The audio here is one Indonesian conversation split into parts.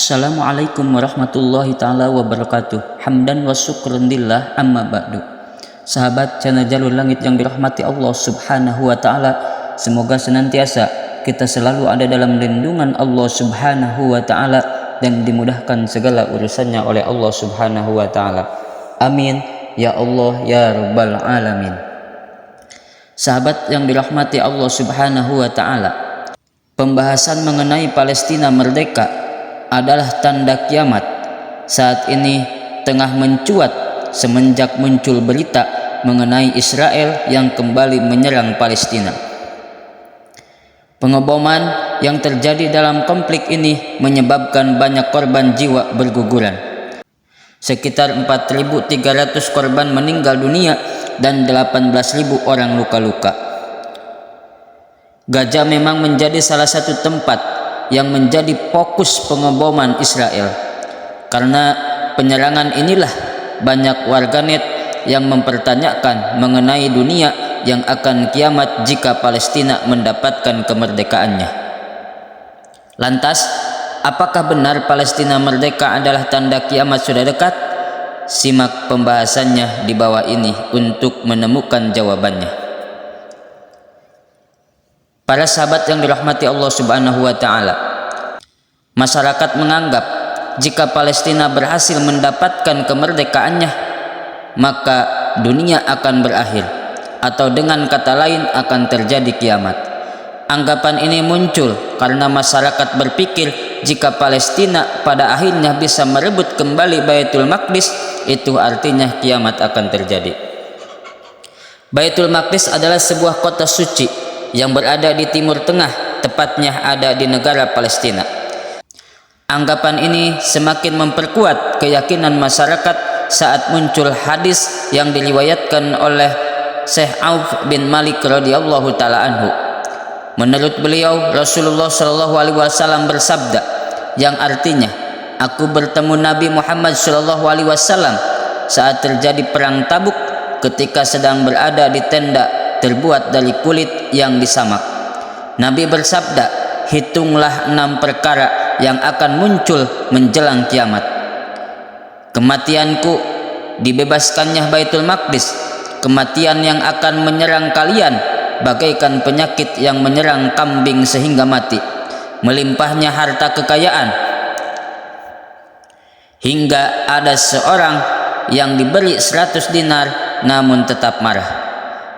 Assalamualaikum warahmatullahi ta'ala wabarakatuh. Hamdan wa syukran lillah, amma ba'du. Sahabat channel Jalur Langit yang dirahmati Allah subhanahu wa ta'ala, semoga senantiasa kita selalu ada dalam lindungan Allah subhanahu wa ta'ala dan dimudahkan segala urusannya oleh Allah subhanahu wa ta'ala. Amin ya Allah ya rabbal alamin. Sahabat yang dirahmati Allah subhanahu wa ta'ala, pembahasan mengenai Palestina merdeka adalah tanda kiamat. Saat ini tengah mencuat semenjak muncul berita mengenai Israel yang kembali menyerang Palestina. Pengeboman yang terjadi dalam konflik ini menyebabkan banyak korban jiwa berguguran. Sekitar 4.300 korban meninggal dunia dan 18.000 orang luka-luka. Gaza memang menjadi salah satu tempat yang menjadi fokus pengeboman Israel. Karena penyerangan inilah banyak warganet yang mempertanyakan mengenai dunia yang akan kiamat jika Palestina mendapatkan kemerdekaannya. Lantas, apakah benar Palestina merdeka adalah tanda kiamat sudah dekat? Simak pembahasannya di bawah ini untuk menemukan jawabannya. Para sahabat yang dirahmati Allah subhanahu wa ta'ala, masyarakat menganggap jika Palestina berhasil mendapatkan kemerdekaannya, maka dunia akan berakhir, atau dengan kata lain akan terjadi kiamat. Anggapan ini muncul karena masyarakat berpikir jika Palestina pada akhirnya bisa merebut kembali Baitul Maqdis, itu artinya kiamat akan terjadi. Baitul Maqdis adalah sebuah kota suci yang berada di Timur Tengah, tepatnya ada di negara Palestina. Anggapan ini semakin memperkuat keyakinan masyarakat saat muncul hadis yang diriwayatkan oleh Syekh Auf bin Malik radhiyallahu taala anhu. Menurut beliau, Rasulullah shallallahu alaihi wasallam bersabda, yang artinya, aku bertemu Nabi Muhammad shallallahu alaihi wasallam saat terjadi perang Tabuk ketika sedang berada di tenda terbuat dari kulit yang disamak. Nabi bersabda, hitunglah 6 perkara yang akan muncul menjelang kiamat. Kematianku, dibebaskannya Baitul Maqdis, kematian yang akan menyerang kalian bagaikan penyakit yang menyerang kambing sehingga mati, melimpahnya harta kekayaan hingga ada seorang yang diberi 100 dinar namun tetap marah.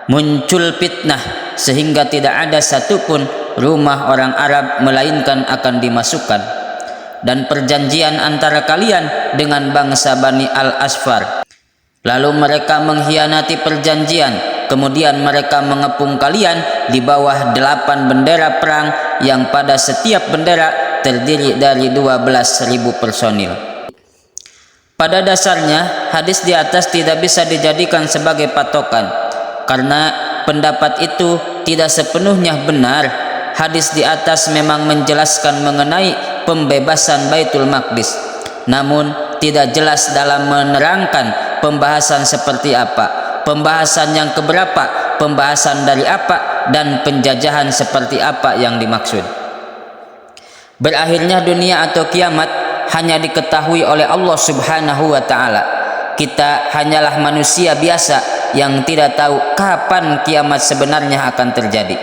Muncul fitnah sehingga tidak ada satupun rumah orang Arab melainkan akan dimasukkan, dan perjanjian antara kalian dengan bangsa Bani Al-Asfar, lalu mereka mengkhianati perjanjian, kemudian mereka mengepung kalian di bawah 8 bendera perang yang pada setiap bendera terdiri dari 12.000 personil. Pada dasarnya hadis di atas tidak bisa dijadikan sebagai patokan, karena pendapat itu tidak sepenuhnya benar. Hadis di atas memang menjelaskan mengenai pembebasan Baitul Maqdis, namun tidak jelas dalam menerangkan pembahasan seperti apa, pembahasan yang keberapa, pembahasan dari apa, dan penjajahan seperti apa yang dimaksud. Berakhirnya dunia atau kiamat hanya diketahui oleh Allah subhanahu wa ta'ala. Kita hanyalah manusia biasa yang tidak tahu kapan kiamat sebenarnya akan terjadi.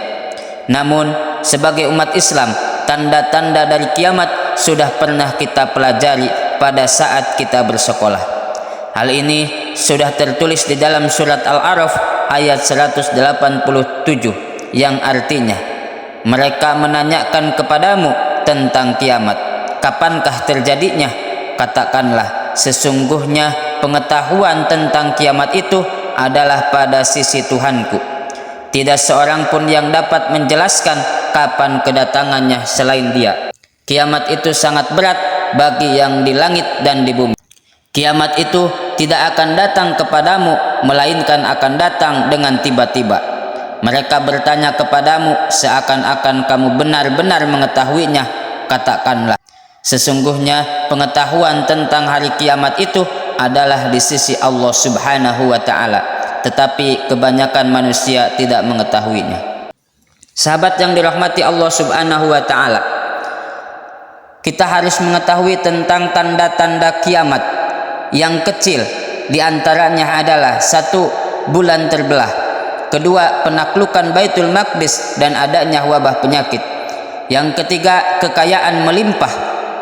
Namun sebagai umat Islam, tanda-tanda dari kiamat sudah pernah kita pelajari pada saat kita bersekolah. Hal ini sudah tertulis di dalam surat Al-A'raf ayat 187 yang artinya, mereka menanyakan kepadamu tentang kiamat, kapankah terjadinya? Katakanlah, sesungguhnya pengetahuan tentang kiamat itu adalah pada sisi Tuhanku. Tidak seorang pun yang dapat menjelaskan kapan kedatangannya selain Dia. Kiamat itu sangat berat bagi yang di langit dan di bumi. Kiamat itu tidak akan datang kepadamu, melainkan akan datang dengan tiba-tiba. Mereka bertanya kepadamu seakan-akan kamu benar-benar mengetahuinya. Katakanlah, sesungguhnya pengetahuan tentang hari kiamat itu adalah di sisi Allah subhanahu wa ta'ala, tetapi kebanyakan manusia tidak mengetahuinya. Sahabat yang dirahmati Allah subhanahu wa ta'ala, Kita harus mengetahui tentang tanda-tanda kiamat. Yang kecil diantaranya adalah: 1. Bulan terbelah. 2. Penaklukan Baitul Maqdis dan adanya wabah penyakit. Yang ketiga, kekayaan melimpah.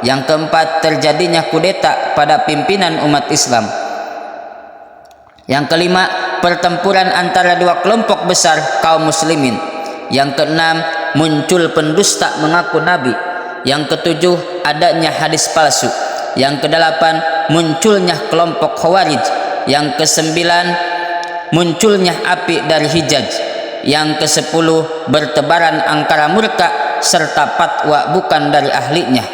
Yang keempat, terjadinya kudeta pada pimpinan umat Islam. Yang kelima, pertempuran antara dua kelompok besar kaum muslimin. Yang keenam, muncul pendusta mengaku nabi. Yang ketujuh, adanya hadis palsu. Yang kedelapan, munculnya kelompok Khawarij. Yang kesembilan, munculnya api dari Hijaz. Yang kesepuluh, bertebaran angkara murka serta fatwa bukan dari ahlinya.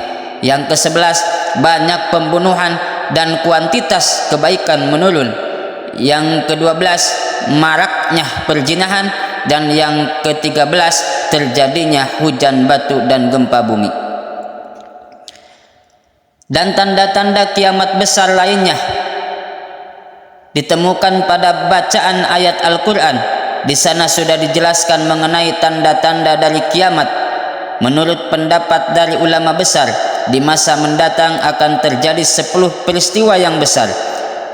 Yang kesebelas, banyak pembunuhan dan kuantitas kebaikan menurun. Yang ke-12, maraknya perzinahan. Dan yang ke-13, terjadinya hujan batu dan gempa bumi. Dan tanda-tanda kiamat besar lainnya ditemukan pada bacaan ayat Al-Quran. Di sana sudah dijelaskan mengenai tanda-tanda dari kiamat. Menurut pendapat dari ulama besar, di masa mendatang akan terjadi 10 peristiwa yang besar.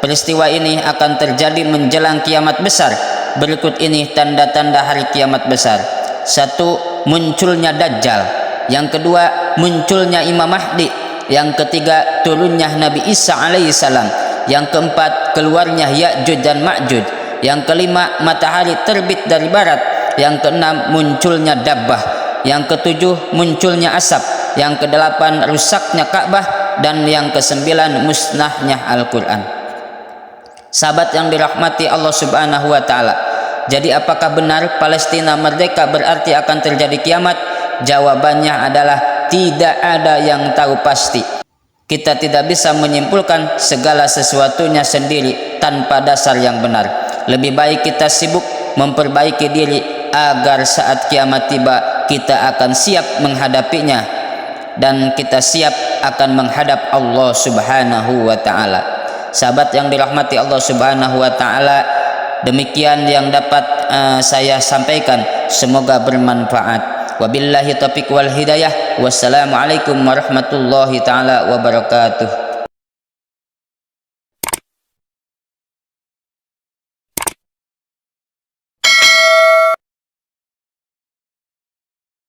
Peristiwa ini akan terjadi menjelang kiamat besar. Berikut ini tanda-tanda hari kiamat besar. 1. Munculnya Dajjal. Yang kedua, munculnya Imam Mahdi. Yang ketiga, turunnya Nabi Isa alaihissalam. Yang keempat, keluarnya Ya'juj dan Ma'juj. Yang kelima, matahari terbit dari barat. Yang keenam, munculnya Dabbah. Yang ketujuh, munculnya asap. Yang kedelapan, rusaknya Ka'bah. Dan yang kesembilan, musnahnya Al-Quran. Sahabat yang dirahmati Allah subhanahu wa ta'ala, jadi apakah benar Palestina merdeka berarti akan terjadi kiamat? Jawabannya adalah tidak ada yang tahu pasti. Kita tidak bisa menyimpulkan segala sesuatunya sendiri tanpa dasar yang benar. Lebih baik kita sibuk memperbaiki diri agar saat kiamat tiba kita akan siap menghadapinya dan kita siap akan menghadap Allah subhanahu wa ta'ala. Sahabat yang dirahmati Allah subhanahu wa ta'ala, demikian yang dapat saya sampaikan, semoga bermanfaat. Wabillahi taufiq wal hidayah. Wassalamualaikum warahmatullahi taala wabarakatuh.